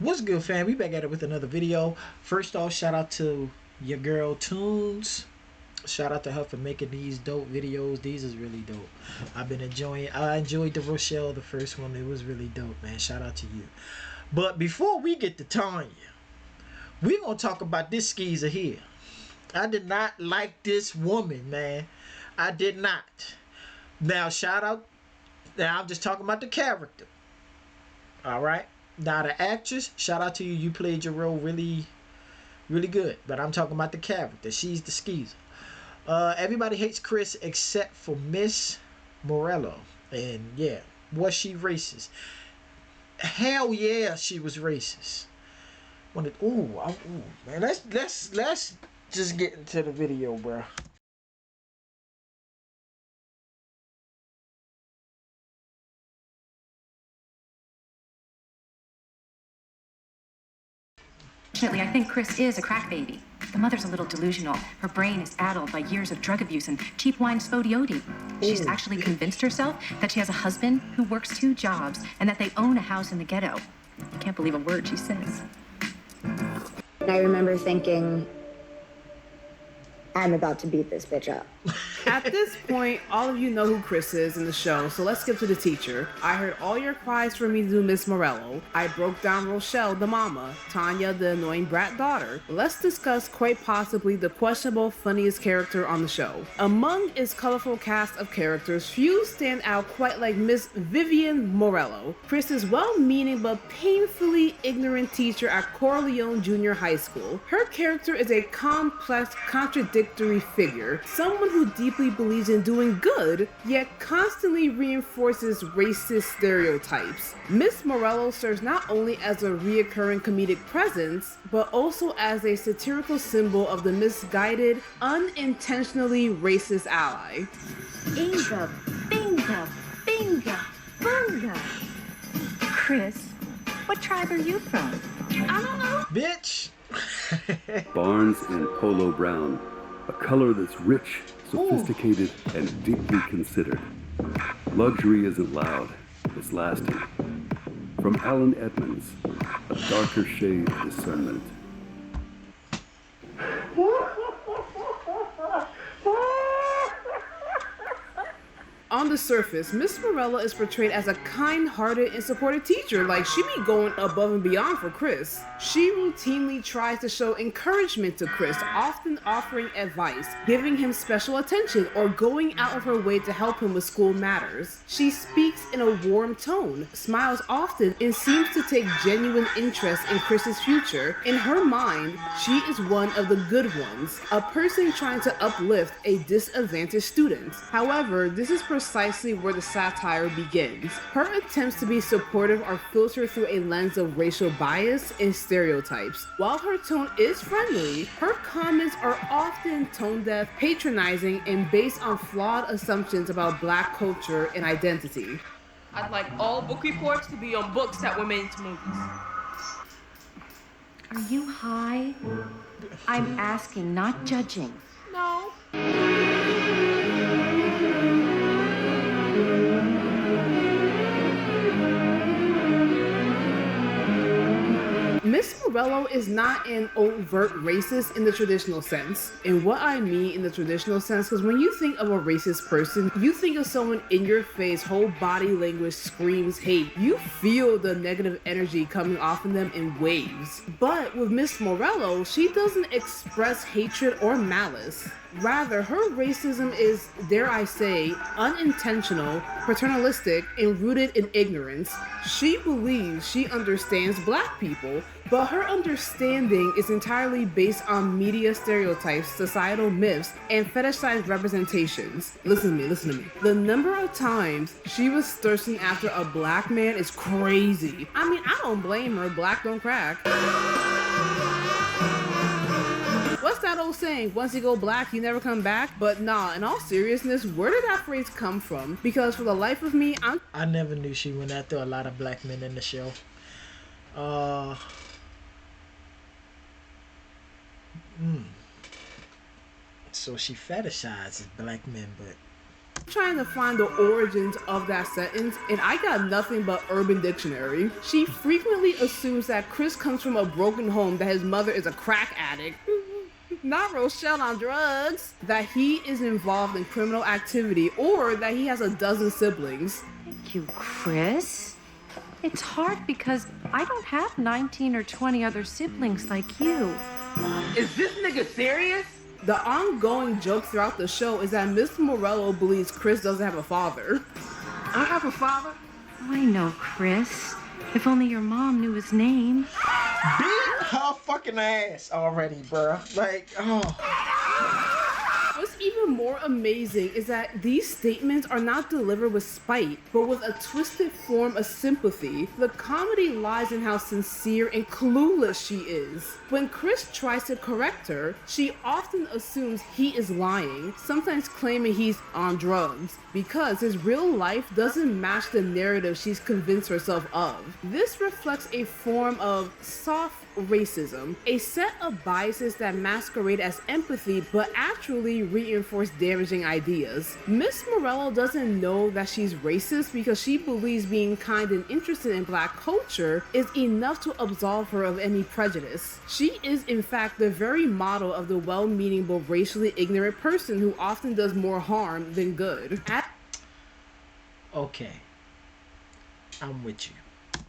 What's good, fam? We back at it with another video. First off, shout out to your girl Toonz. Shout out to her for making these dope videos. These is really dope. I enjoyed the Rochelle, the first one. It was really dope, man. Shout out to you. But before we get to Tanya, we gonna talk about this skeezer here. I did not like this woman, man. I did not. Now, shout out. Now, I'm just talking about the character. All right. Now, the actress, shout out to you. You played your role really, really good. But I'm talking about the character. She's the skeezer. Everybody hates Chris except for Miss Morello. And yeah, was she racist? Hell yeah, she was racist. Ooh, man, let's just get into the video, bro. Unfortunately, I think Chris is a crack baby. The mother's a little delusional. Her brain is addled by years of drug abuse and cheap wine spodioti. She's actually convinced herself that she has a husband who works 2 jobs and that they own a house in the ghetto. I can't believe a word she says. I remember thinking, I'm about to beat this bitch up. At this point, all of you know who Chris is in the show, so let's skip to the teacher. I heard all your cries for me to do Miss Morello. I broke down Rochelle, the mama, Tanya, the annoying brat daughter. Let's discuss quite possibly the questionable funniest character on the show. Among its colorful cast of characters, few stand out quite like Miss Vivian Morello, Chris's well-meaning but painfully ignorant teacher at Corleone Junior High School. Her character is a complex, contradictory figure, someone who deeply believes in doing good, yet constantly reinforces racist stereotypes. Miss Morello serves not only as a reoccurring comedic presence, but also as a satirical symbol of the misguided, unintentionally racist ally. Inga, binga, binga, bunga. Chris, what tribe are you from? I don't know. Bitch. Barnes in polo brown, a color that's rich, sophisticated, and deeply considered. Luxury isn't loud, it's lasting. From Alan Edmonds, a darker shade of discernment. On the surface, Miss Morello is portrayed as a kind-hearted and supportive teacher, like she be going above and beyond for Chris. She routinely tries to show encouragement to Chris, often offering advice, giving him special attention, or going out of her way to help him with school matters. She speaks in a warm tone, smiles often, and seems to take genuine interest in Chris's future. In her mind, she is one of the good ones, a person trying to uplift a disadvantaged student. However, this is precisely where the satire begins. Her attempts to be supportive are filtered through a lens of racial bias and stereotypes. While her tone is friendly, her comments are often tone-deaf, patronizing, and based on flawed assumptions about Black culture and identity. I'd like all book reports to be on books that were made into movies. Are you high? I'm asking, not judging. No. Miss Morello is not an overt racist in the traditional sense. And what I mean in the traditional sense, because when you think of a racist person, you think of someone in your face, whole body language screams hate. You feel the negative energy coming off of them in waves. But with Miss Morello, she doesn't express hatred or malice. Rather, her racism is, dare I say, unintentional, paternalistic, and rooted in ignorance. She believes she understands Black people, but her understanding is entirely based on media stereotypes, societal myths, and fetishized representations. Listen to me. The number of times she was thirsting after a Black man is crazy. I mean, I don't blame her. Black don't crack. What's that old saying? Once you go black, you never come back? But nah, in all seriousness, where did that phrase come from? Because for the life of me, I never knew she went after a lot of Black men in the show. So she fetishizes Black men, but Trying to find the origins of that sentence, and I got nothing but Urban Dictionary. She frequently assumes that Chris comes from a broken home, that his mother is a crack addict, not Rochelle on drugs, that he is involved in criminal activity, or that he has a dozen siblings. Thank you, Chris. It's hard because I don't have 19 or 20 other siblings like you. Is this nigga serious? The ongoing joke throughout the show is that Mr. Morello believes Chris doesn't have a father. I have a father. I know, Chris. If only your mom knew his name. Beat her fucking ass already, bruh. Like, oh. What's even more amazing is that these statements are not delivered with spite, but with a twisted form of sympathy. The comedy lies in how sincere and clueless she is. When Chris tries to correct her, she often assumes he is lying, sometimes claiming he's on drugs, because his real life doesn't match the narrative she's convinced herself of. This reflects a form of soft racism, a set of biases that masquerade as empathy but actually reinforce damaging ideas. Miss Morello doesn't know that she's racist because she believes being kind and interested in Black culture is enough to absolve her of any prejudice. She is in fact the very model of the well-meaning but racially ignorant person who often does more harm than good. Okay. I'm with you.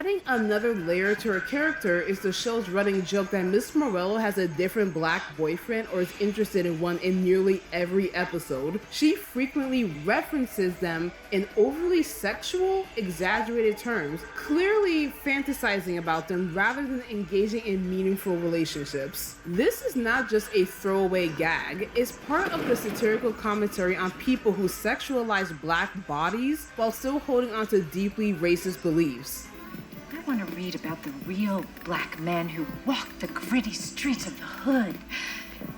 Adding another layer to her character is the show's running joke that Miss Morello has a different Black boyfriend or is interested in one in nearly every episode. She frequently references them in overly sexual, exaggerated terms, clearly fantasizing about them rather than engaging in meaningful relationships. This is not just a throwaway gag, it's part of the satirical commentary on people who sexualize Black bodies while still holding on to deeply racist beliefs. I want to read about the real Black men who walk the gritty streets of the hood.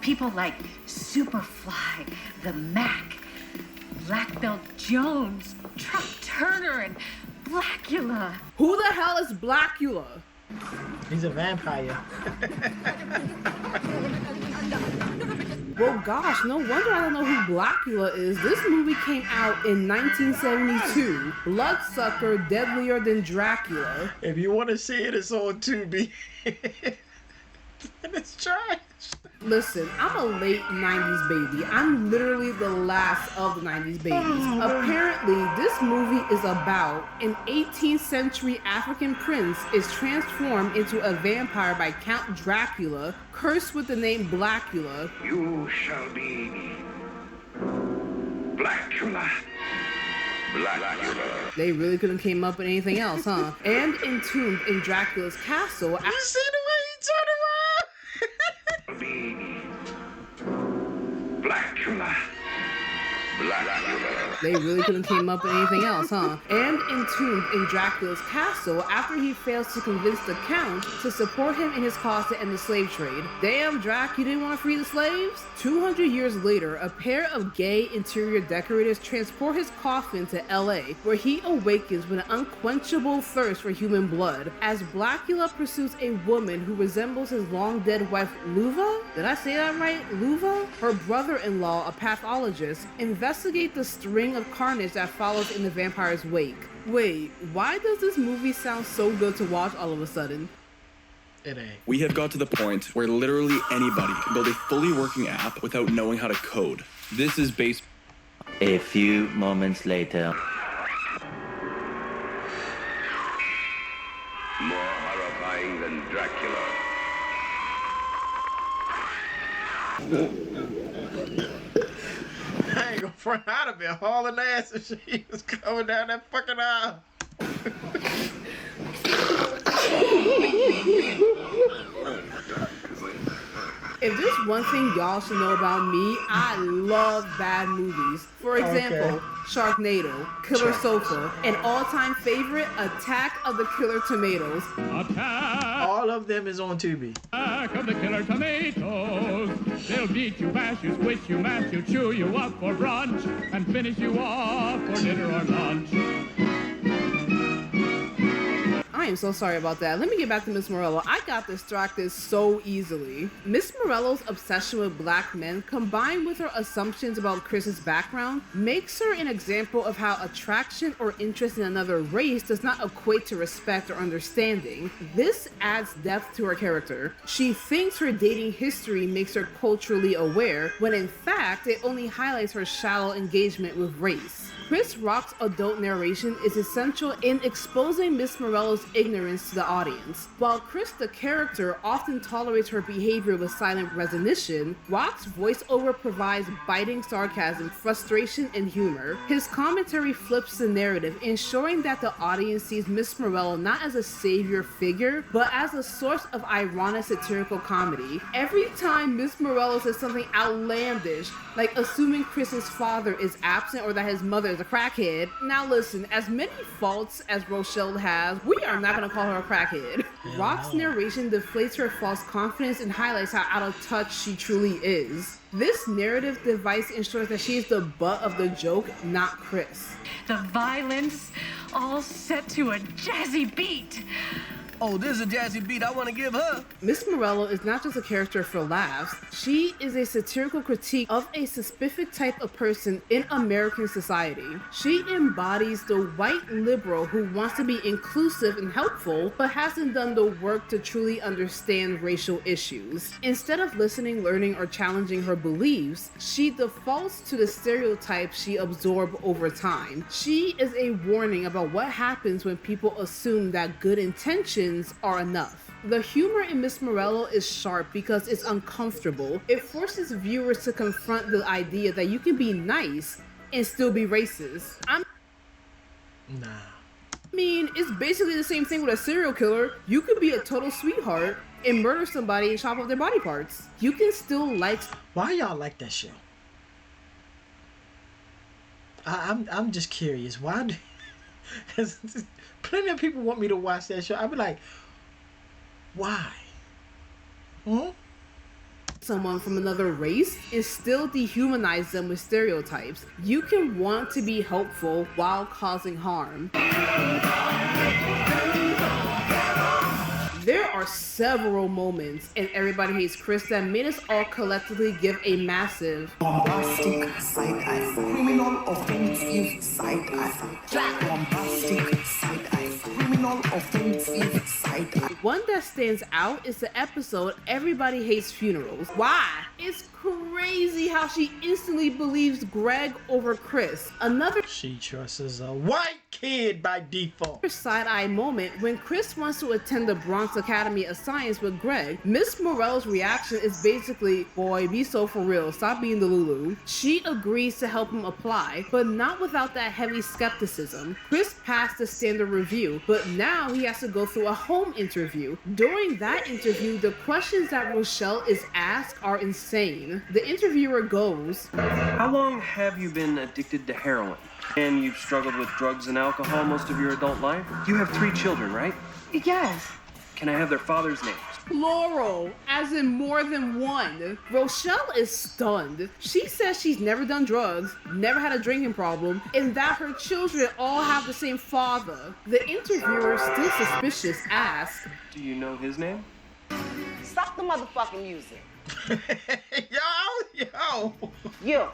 People like Superfly, the Mac, Black Belt Jones, Truck Turner, and Blackula. Who the hell is Blackula? He's a vampire. Well, gosh, no wonder I don't know who Blackula is. This movie came out in 1972. Bloodsucker, deadlier than Dracula. If you want to see it, it's on Tubi. And it's trash. Listen, I'm a late 90s baby. I'm literally the last of the 90s babies. Apparently, this movie is about an 18th century African prince is transformed into a vampire by Count Dracula, cursed with the name Blackula. You shall be Blackula. Blackula. They really couldn't came up with anything else, huh? And entombed in Dracula's castle. You see the way he turned around? Be Blackula. Blackula. They really couldn't came up with anything else, huh? And entombed in Dracula's castle after he fails to convince the Count to support him in his cause to end the slave trade. Damn, Drac, you didn't want to free the slaves? 200 years later, a pair of gay interior decorators transport his coffin to LA, where he awakens with an unquenchable thirst for human blood, as Blackula pursues a woman who resembles his long-dead wife, Luva? Did I say that right? Luva? Her brother-in-law, a pathologist, investigate the string of carnage that follows in the vampire's wake. Wait, why does this movie sound so good to watch all of a sudden? It ain't. We have got to the point where literally anybody can build a fully working app without knowing how to code. This is based. A few moments later. More horrifying than Dracula. I ain't gonna front out of it hauling ass if she was coming down that fucking aisle. If there's one thing y'all should know about me, I love bad movies. For example, Sharknado, Killer Sofa, and all-time favorite, Attack of the Killer Tomatoes. All of them is on Tubi. Attack of the Killer Tomatoes. They'll beat you, bash you, squish you, mash you, chew you up for brunch, and finish you off for dinner or lunch. I I am so sorry about that. Let me get back to Miss Morello. I got distracted so easily. Miss Morello's obsession with black men, combined with her assumptions about Chris's background, makes her an example of how attraction or interest in another race does not equate to respect or understanding. This adds depth to her character. She thinks her dating history makes her culturally aware, when in fact it only highlights her shallow engagement with race. Chris Rock's adult narration is essential in exposing Miss Morello's ignorance to the audience. While Chris the character often tolerates her behavior with silent resignation, Rock's voiceover provides biting sarcasm, frustration, and humor. His commentary flips the narrative, ensuring that the audience sees Miss Morello not as a savior figure, but as a source of ironic satirical comedy. Every time Miss Morello says something outlandish, like assuming Chris's father is absent or that his mother is a crackhead. Now listen, as many faults as Rochelle has, we are not going to call her a crackhead. Rock's narration deflates her false confidence and highlights how out of touch she truly is. This narrative device ensures that she is the butt of the joke, not Chris. The violence, all set to a jazzy beat. Oh, this is a jazzy beat I want to give her. Miss Morello is not just a character for laughs. She is a satirical critique of a specific type of person in American society. She embodies the white liberal who wants to be inclusive and helpful, but hasn't done the work to truly understand racial issues. Instead of listening, learning, or challenging her beliefs, she defaults to the stereotypes she absorbed over time. She is a warning about what happens when people assume that good intentions are enough. The humor in Miss Morello is sharp because it's uncomfortable. It forces viewers to confront the idea that you can be nice and still be racist. I mean, it's basically the same thing with a serial killer. You could be a total sweetheart and murder somebody and chop up their body parts. You can still like... Why y'all like that show? I'm just curious. Why do... Because plenty of people want me to watch that show. I'd be like, why? Someone from another race and still dehumanize them with stereotypes. You can want to be helpful while causing harm. There are several moments in Everybody Hates Chris that made us all collectively give a massive bombastic side-eye, criminal offensive side-eye, bombastic side-eye, criminal offensive side-eye. One that stands out is the episode Everybody Hates Funerals. Why? It's crazy how she instantly believes Greg over Chris. Another she trusts a white kid by default. Side-eye moment when Chris wants to attend the Bronx Academy of Science with Greg. Miss Morello's reaction is basically, boy, be so for real, stop being the Lulu. She agrees to help him apply, but not without that heavy skepticism. Chris passed the standard review, but now he has to go through a home interview. During that interview, the questions that Rochelle is asked are insane. The interviewer goes, how long have you been addicted to heroin? And you've struggled with drugs and alcohol most of your adult life? You have 3 children, right? Yes. Can I have their father's names? Plural, as in more than one. Rochelle is stunned. She says she's never done drugs, never had a drinking problem, and that her children all have the same father. The interviewer, still suspicious, asks, do you know his name? Stop the motherfucking music. Yo.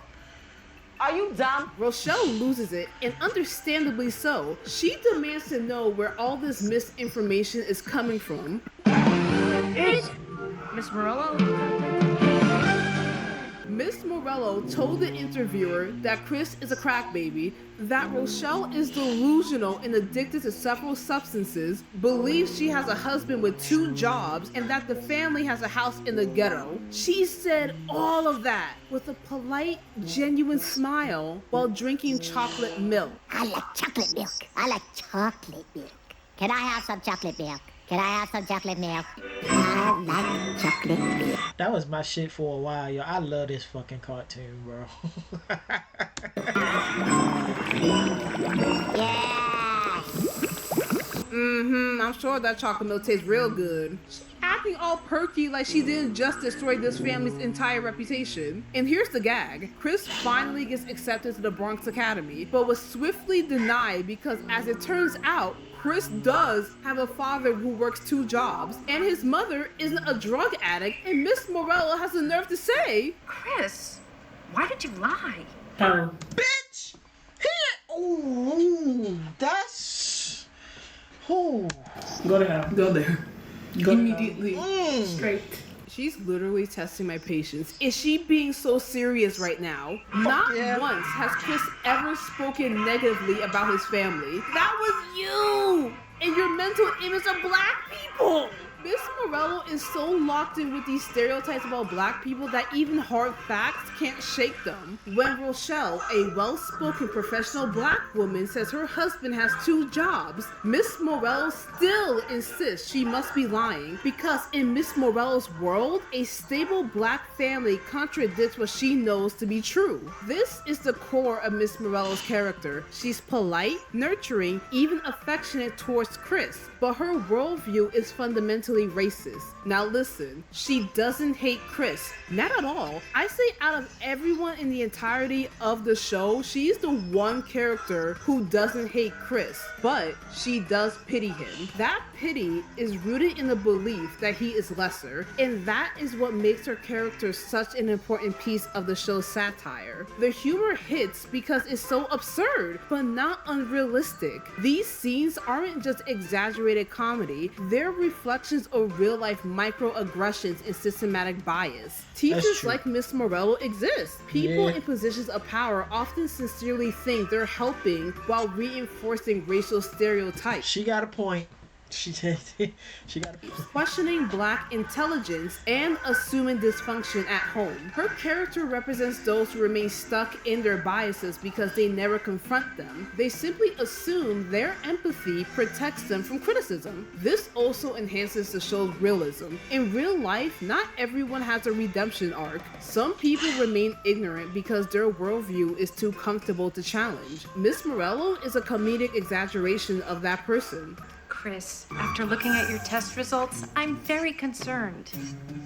Are you dumb? Rochelle loses it, and understandably so. She demands to know where all this misinformation is coming from. It's Miss Morello. Miss Morello told the interviewer that Chris is a crack baby, that Rochelle is delusional and addicted to several substances, believes she has a husband with 2 jobs, and that the family has a house in the ghetto. She said all of that with a polite, genuine smile while drinking chocolate milk. I like chocolate milk. I like chocolate milk. Can I have some chocolate milk? Can I have some chocolate milk? I like chocolate milk. That was my shit for a while, yo. I love this fucking cartoon, bro. I'm sure that chocolate milk tastes real good. She's acting all perky like she didn't just destroy this family's entire reputation. And here's the gag. Chris finally gets accepted to the Bronx Academy, but was swiftly denied because, as it turns out, Chris does have a father who works 2 jobs, and his mother isn't a drug addict, and Miss Morello has the nerve to say, Chris, why did you lie? Bitch! Ooh, that's... Ooh. Go there. Go there. Go immediately. Straight. She's literally testing my patience. Is she being so serious right now? Not once has Chris ever spoken negatively about his family. That was you and your mental image of black people. Miss Morello is so locked in with these stereotypes about black people that even hard facts can't shake them. When Rochelle, a well-spoken professional black woman, says her husband has 2 jobs, Miss Morello still insists she must be lying because in Miss Morello's world, a stable black family contradicts what she knows to be true. This is the core of Miss Morello's character. She's polite, nurturing, even affectionate towards Chris, but her worldview is fundamentally racist. Now listen, she doesn't hate Chris, not at all. I say out of everyone in the entirety of the show, she's the one character who doesn't hate Chris, but she does pity him. That pity is rooted in the belief that he is lesser, and that is what makes her character such an important piece of the show's satire. The humor hits because it's so absurd, but not unrealistic. These scenes aren't just exaggerated comedy, they're reflections of real-life microaggressions and systematic bias. Teachers like Miss Morello exist. People in positions of power often sincerely think they're helping while reinforcing racial stereotypes. She got a point. She got questioning black intelligence and assuming dysfunction at home. Her character represents those who remain stuck in their biases because they never confront them. They simply assume their empathy protects them from criticism. This also enhances the show's realism. In real life, not everyone has a redemption arc. Some people remain ignorant because their worldview is too comfortable to challenge. Miss Morello is a comedic exaggeration of that person. Chris, after looking at your test results, I'm very concerned.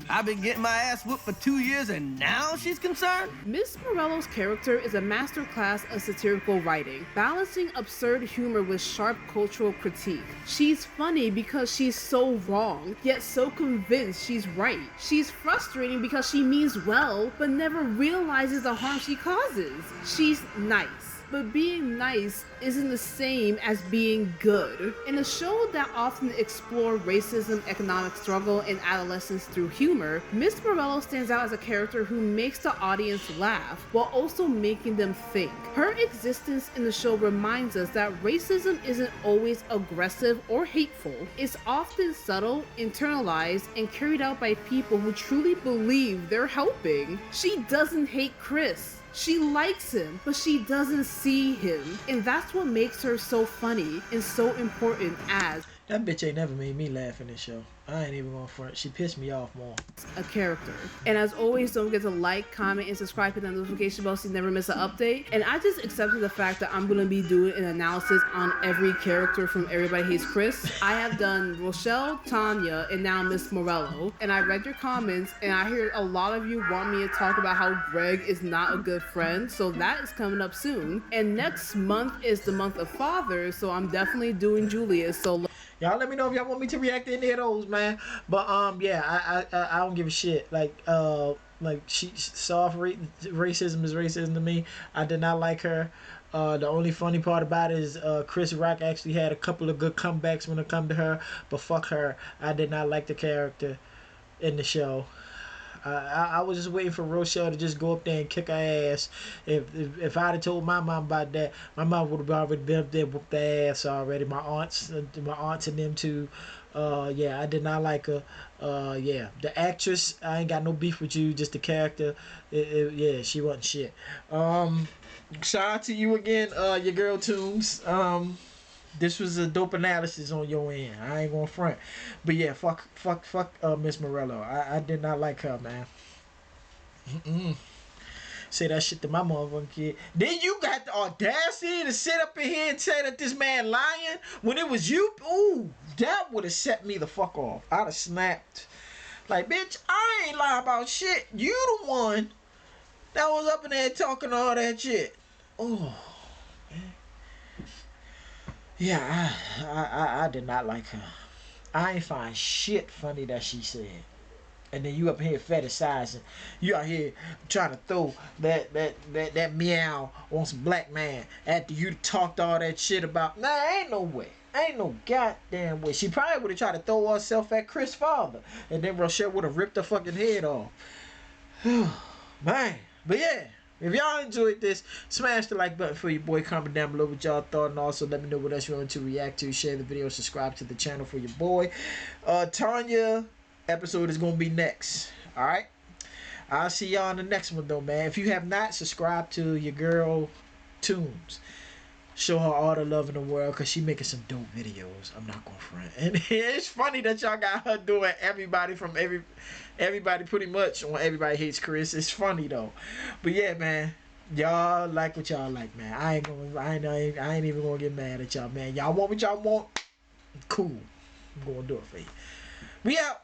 I've been getting my ass whooped for 2 years and now she's concerned? Miss Morello's character is a masterclass of satirical writing, balancing absurd humor with sharp cultural critique. She's funny because she's so wrong, yet so convinced she's right. She's frustrating because she means well, but never realizes the harm she causes. She's nice. But being nice isn't the same as being good. In a show that often explores racism, economic struggle, and adolescence through humor, Miss Morello stands out as a character who makes the audience laugh while also making them think. Her existence in the show reminds us that racism isn't always aggressive or hateful. It's often subtle, internalized, and carried out by people who truly believe they're helping. She doesn't hate Chris. She likes him, but she doesn't see him. And that's what makes her so funny and so important as that bitch ain't never made me laugh in this show. I ain't even going front. She pissed me off more. A character. And as always, don't forget to like, comment, and subscribe to the notification bell so you never miss an update. And I just accepted the fact that I'm gonna be doing an analysis on every character from Everybody Hates Chris. I have done Rochelle, Tanya, and now Miss Morello. And I read your comments, and I hear a lot of you want me to talk about how Greg is not a good friend. So that is coming up soon. And next month is the month of fathers, so I'm definitely doing Julius. So y'all let me know if y'all want me to react to any of those, man. But yeah, I don't give a shit. Like she soft racism is racism to me. I did not like her. The only funny part about it is Chris Rock actually had a couple of good comebacks when it come to her. But fuck her. I did not like the character in the show. I was just waiting for Rochelle to just go up there and kick her ass. If I'd have told my mom about that, my mom would have already been up there whooped their ass already. My aunts and them too. Yeah, I did not like her. Yeah, the actress, I ain't got no beef with you. Just the character, yeah, she wasn't shit. Shout out to you again, YaGurlToonz. This was a dope analysis on your end. I ain't gonna front. But yeah, fuck Miss Morello. I did not like her, man. Say that shit to my motherfucking kid. Then you got the audacity to sit up in here and say that this man lying when it was you. Ooh, that would have set me the fuck off. I'd have snapped. Like, bitch, I ain't lying about shit. You the one that was up in there talking all that shit. Oh. Yeah, I did not like her. I ain't find shit funny that she said. And then you up here fetishizing. You out here trying to throw that meow on some black man after you talked all that shit about. Nah, ain't no way. Ain't no goddamn way. She probably would have tried to throw herself at Chris' father. And then Rochelle would have ripped her fucking head off. Man. But yeah. If y'all enjoyed this, smash the like button for your boy. Comment down below what y'all thought. And also let me know what else you want to react to. Share the video. Subscribe to the channel for your boy. Tanya episode is going to be next. Alright? I'll see y'all in the next one though, man. If you have not subscribed to your girl Toons, show her all the love in the world because she making some dope videos. I'm not going to front. And it's funny that y'all got her doing everybody from everybody pretty much on Everybody Hates Chris. It's funny though. But yeah, man. Y'all like what y'all like, man. I ain't even gonna get mad at y'all, man. Y'all want what y'all want? Cool. I'm gonna do it for you. We out.